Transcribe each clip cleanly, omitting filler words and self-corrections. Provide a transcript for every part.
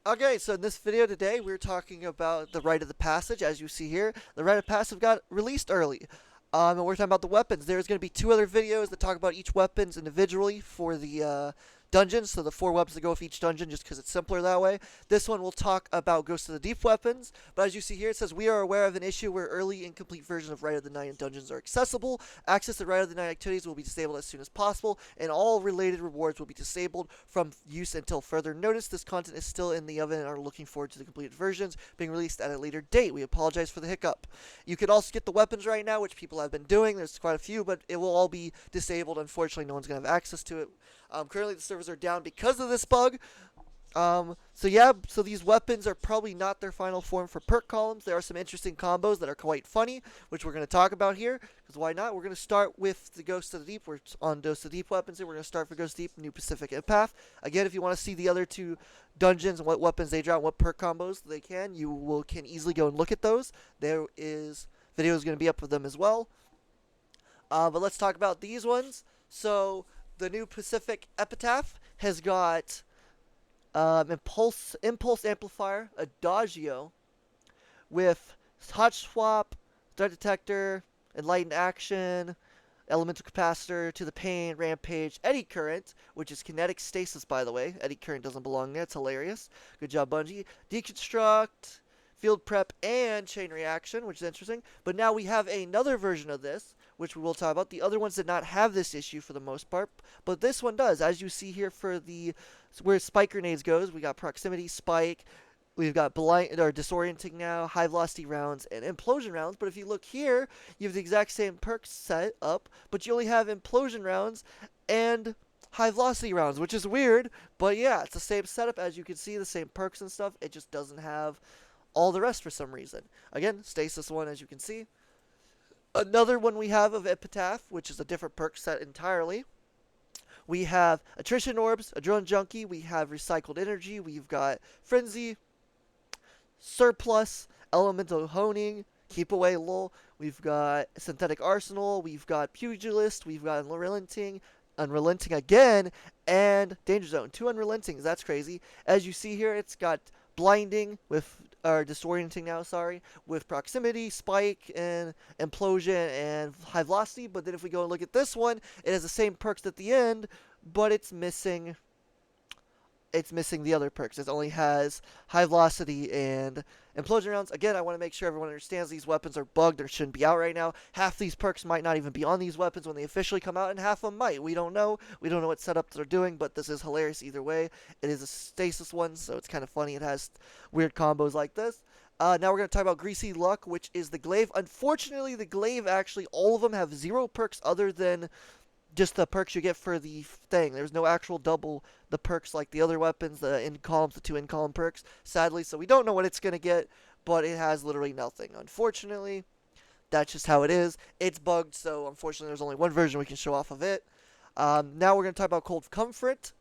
Okay, so in this video today, we're talking about the Rite of the Passage. As you see here, the Rite of Passage got released early. And we're talking about the weapons. There's going to be two other videos that talk about each weapons individually for the dungeons. So the 4 weapons that go with each dungeon, just because it's simpler that way. This one will talk about Ghost of the Deep weapons. But as you see here, it says, we are aware of an issue where early incomplete versions of Rite of the Night and dungeons are accessible. Access to Rite of the Night activities will be disabled as soon as possible, and all related rewards will be disabled from use until further notice. This content is still in the oven and are looking forward to the completed versions being released at a later date. We apologize for the hiccup. You could also get the weapons right now, which people have been doing. There's quite a few, but it will all be disabled. Unfortunately, no one's going to have access to it. Currently, the servers are down because of this bug. So these weapons are probably not their final form for perk columns. There are some interesting combos that are quite funny, which we're going to talk about here, because why not? We're going to start with the Ghost of the Deep. We're on Ghost of the Deep weapons here. We're going to start for Ghost of the Deep, New Pacific Empath. Again, if you want to see the other two dungeons and what weapons they drop, what perk combos they can, can easily go and look at those. There is videos going to be up with them as well. But let's talk about these ones. So the New Pacific Epitaph has got impulse amplifier, adagio, with hot swap, threat detector, enlightened action, elemental capacitor, to the pain, rampage, eddy current, which is kinetic stasis, by the way. Eddy current doesn't belong there. It's hilarious. Good job, Bungie. Deconstruct, field prep, and chain reaction, which is interesting. But now we have another version of this, which we will talk about. The other ones did not have this issue for the most part, but this one does. As you see here for where spike grenades goes, we got proximity spike, we've got blind or disorienting now, high velocity rounds, and implosion rounds. But if you look here, you have the exact same perks set up, but you only have implosion rounds and high velocity rounds, which is weird. But yeah, it's the same setup. As you can see, the same perks and stuff. It just doesn't have all the rest for some reason. Again, stasis one, as you can see. Another one we have of Epitaph, which is a different perk set entirely. We have Attrition Orbs, Adrenaline Junkie, we have Recycled Energy, we've got Frenzy, Surplus, Elemental Honing, Keep Away Lull, we've got Synthetic Arsenal, we've got Pugilist, we've got Unrelenting again, and Danger Zone. 2 Unrelentings, that's crazy. As you see here, it's got Blinding with disorienting now, sorry, with proximity, spike, and implosion, and high velocity. But then if we go and look at this one, it has the same perks at the end, but it's missing the other perks. It only has high velocity and implosion rounds. Again, I want to make sure everyone understands these weapons are bugged or shouldn't be out right now. Half these perks might not even be on these weapons when they officially come out, and half of them might. We don't know. We don't know what setup they're doing, but this is hilarious either way. It is a stasis one, so it's kind of funny. It has weird combos like this. Now we're going to talk about Greasy Luck, which is the glaive. Unfortunately, the glaive, actually, all of them have 0 perks other than just the perks you get for the thing. There's no actual double the perks like the other weapons, the 2 in-column perks, sadly. So we don't know what it's going to get, but it has literally nothing. Unfortunately, that's just how it is. It's bugged, so unfortunately there's only one version we can show off of it. Now we're going to talk about Cold Comfort,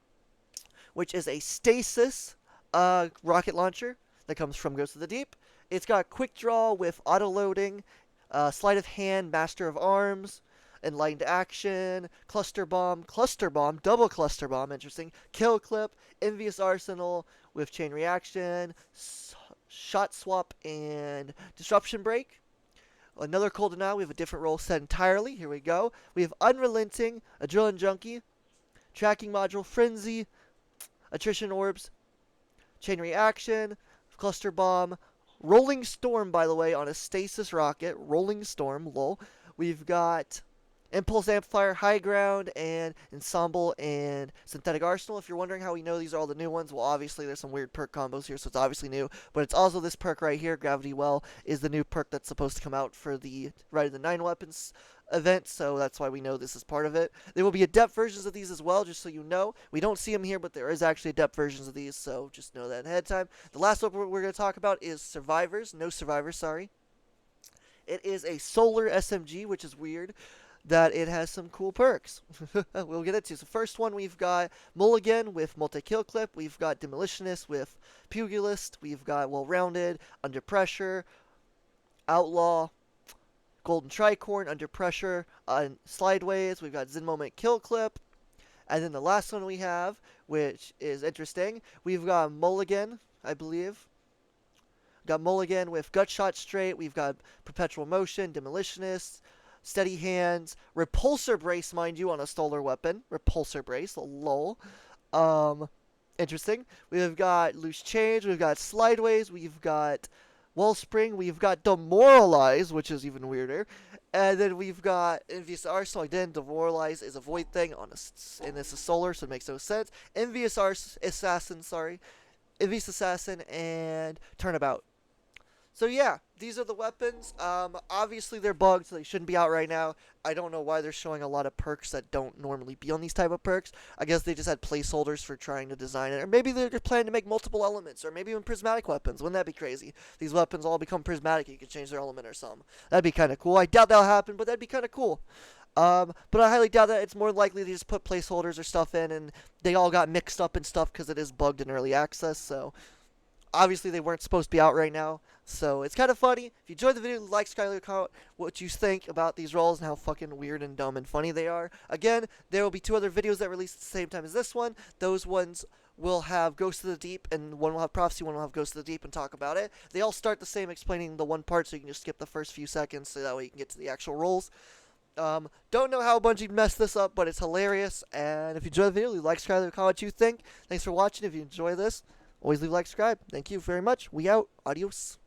which is a stasis rocket launcher that comes from Ghost of the Deep. It's got quick draw with auto-loading, sleight of hand, master of arms, enlightened action, cluster bomb, double cluster bomb, interesting, kill clip, envious arsenal with chain reaction, shot swap, and disruption break. Another cold now, we have a different role set entirely. Here we go. We have unrelenting, adrenaline junkie, tracking module, frenzy, attrition orbs, chain reaction, cluster bomb, rolling storm, by the way, on a stasis rocket, rolling storm, lol. We've got Impulse Amplifier, High Ground, and Ensemble, and Synthetic Arsenal. If you're wondering how we know these are all the new ones, well, obviously there's some weird perk combos here, so it's obviously new. But it's also this perk right here, Gravity Well, is the new perk that's supposed to come out for the Rite of the 9 Weapons event, so that's why we know this is part of it. There will be adept versions of these as well, just so you know. We don't see them here, but there is actually adept versions of these, so just know that ahead of time. The last one we're going to talk about is Survivors. No Survivors, sorry. It is a solar SMG, which is weird that it has some cool perks. We'll get into. So first one, we've got Mulligan with multi-kill clip. We've got Demolitionist with Pugilist. We've got Well-Rounded, Under Pressure, Outlaw, Golden Tricorn, Under Pressure, Slideways. We've got Zen Moment Kill Clip. And then the last one we have, which is interesting, we've got Mulligan I believe. Got Mulligan with Gutshot Straight. We've got Perpetual Motion, Demolitionist, Steady Hands, Repulsor Brace, mind you, on a Stolar Weapon. Repulsor Brace, lol. Um, Interesting. We've got Loose Change, we've got Slideways, we've got Wellspring, we've got Demoralize, which is even weirder. And then we've got Envious Arsenal. Again, Demoralize is a void thing and it's a solar, so it makes no sense. Assassin, sorry. Envious Assassin and Turnabout. So yeah, these are the weapons. Obviously they're bugged, so they shouldn't be out right now. I don't know why they're showing a lot of perks that don't normally be on these type of perks. I guess they just had placeholders for trying to design it, or maybe they're just planning to make multiple elements, or maybe even prismatic weapons. Wouldn't that be crazy? These weapons all become prismatic. You could change their element or something. That'd be kind of cool. I doubt that'll happen, but that'd be kind of cool. But I highly doubt that. It's more likely they just put placeholders or stuff in, and they all got mixed up and stuff because it is bugged in early access. So obviously they weren't supposed to be out right now. So it's kind of funny. If you enjoyed the video, like, subscribe, comment what you think about these rolls and how fucking weird and dumb and funny they are. Again, there will be 2 other videos that release at the same time as this one. Those ones will have Ghost of the Deep, and one will have Prophecy, one will have Ghost of the Deep, and talk about it. They all start the same, explaining the one part, so you can just skip the first few seconds, so that way you can get to the actual rolls. Don't know how Bungie messed this up, but it's hilarious. And if you enjoyed the video, leave a like, subscribe, comment what you think. Thanks for watching. If you enjoy this, always leave a like, subscribe. Thank you very much. We out. Adios.